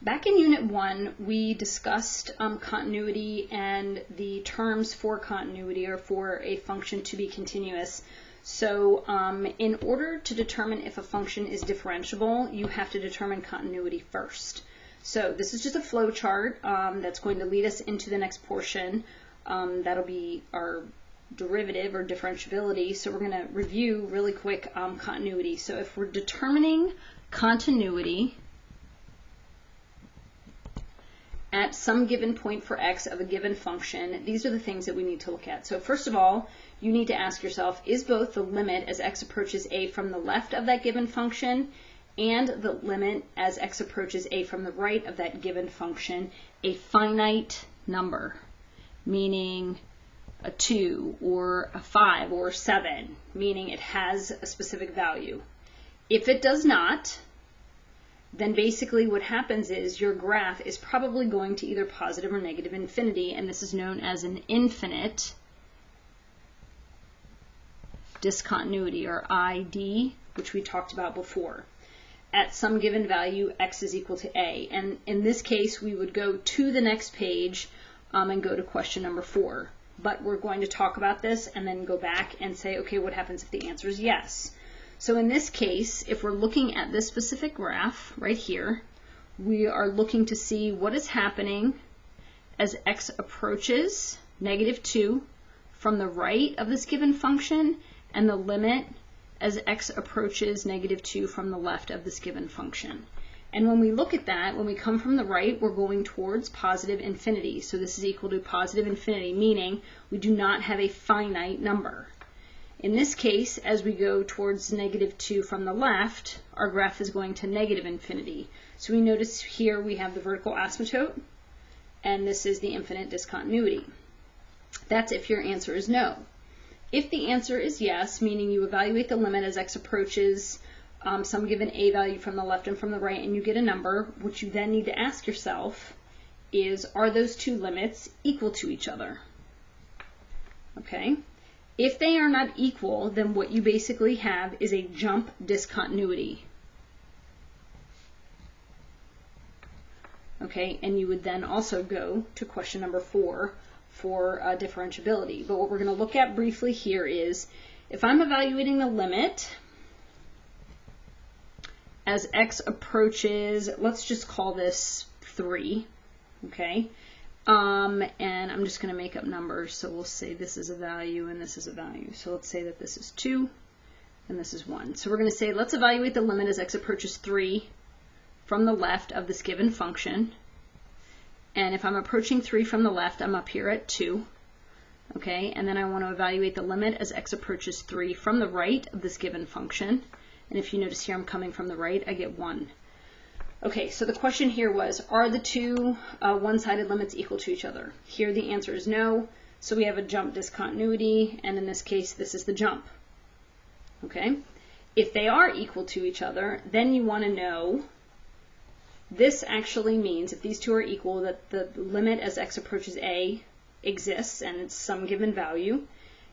Back in Unit 1, we discussed continuity and the terms for continuity, or for a function to be continuous. So in order to determine if a function is differentiable, you have to determine continuity first. So this is just a flow chart that's going to lead us into the next portion. That'll be our derivative or differentiability. So we're going to review really quick continuity. So if we're determining continuity at some given point for x of a given function, these are the things that we need to look at. So first of all, you need to ask yourself, is both the limit as x approaches a from the left of that given function and the limit as x approaches a from the right of that given function a finite number, meaning a 2 or a 5 or 7, meaning it has a specific value? If it does not, then basically what happens is your graph is probably going to either positive or negative infinity, and this is known as an infinite discontinuity, or ID, which we talked about before. At some given value, x is equal to a. And in this case, we would go to the next page and go to question number 4. But we're going to talk about this and then go back and say, okay, what happens if the answer is yes? So in this case, if we're looking at this specific graph right here, we are looking to see what is happening as x approaches -2 from the right of this given function, and the limit as x approaches -2 from the left of this given function. And when we look at that, when we come from the right, we're going towards positive infinity. So this is equal to positive infinity, meaning we do not have a finite number. In this case, as we go towards -2 from the left, our graph is going to negative infinity. So we notice here we have the vertical asymptote, and this is the infinite discontinuity. That's if your answer is no. If the answer is yes, meaning you evaluate the limit as x approaches some given a value from the left and from the right, and you get a number, what you then need to ask yourself is, are those two limits equal to each other? Okay. If they are not equal, then what you basically have is a jump discontinuity. Okay, and you would then also go to question number 4 for differentiability. But what we're going to look at briefly here is, if I'm evaluating the limit as x approaches, let's just call this 3, okay? And I'm just going to make up numbers, so we'll say this is a value and this is a value. So let's say that this is 2 and this is 1. So we're going to say, let's evaluate the limit as x approaches 3 from the left of this given function. And if I'm approaching 3 from the left, I'm up here at 2. Okay, and then I want to evaluate the limit as x approaches 3 from the right of this given function. And if you notice here, I'm coming from the right, I get 1. Okay, so the question here was, are the two one-sided limits equal to each other? Here the answer is no, so we have a jump discontinuity, and in this case, this is the jump. Okay, if they are equal to each other, then you want to know, this actually means, if these two are equal, that the limit as x approaches a exists, and it's some given value,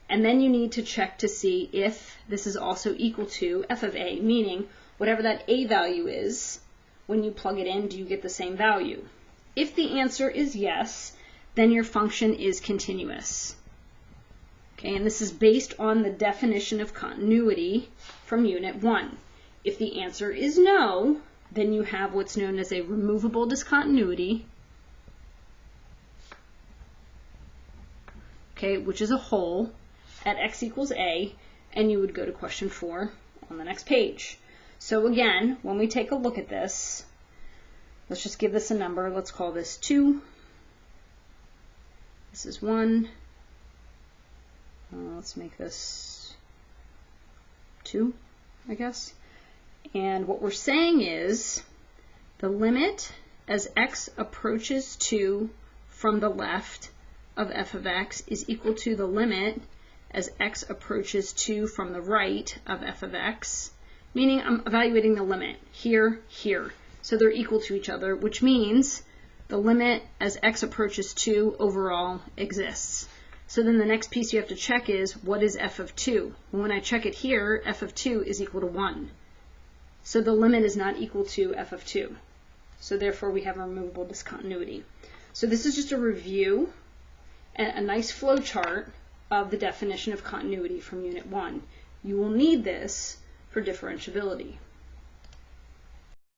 and then you need to check to see if this is also equal to f of a, meaning whatever that a value is, when you plug it in, do you get the same value? If the answer is yes, then your function is continuous. Okay, and this is based on the definition of continuity from Unit 1. If the answer is no, then you have what's known as a removable discontinuity, okay, which is a hole at x equals a, and you would go to question 4 on the next page. So again, when we take a look at this, let's just give this a number. Let's call this 2. This is 1. Let's make this 2, I guess. And what we're saying is the limit as x approaches 2 from the left of f of x is equal to the limit as x approaches 2 from the right of f of x, meaning I'm evaluating the limit here, here. So they're equal to each other, which means the limit as x approaches 2 overall exists. So then the next piece you have to check is, what is f of 2? Well, when I check it here, f of 2 is equal to 1. So the limit is not equal to f of 2. So therefore we have a removable discontinuity. So this is just a review and a nice flow chart of the definition of continuity from Unit 1. You will need this for differentiability.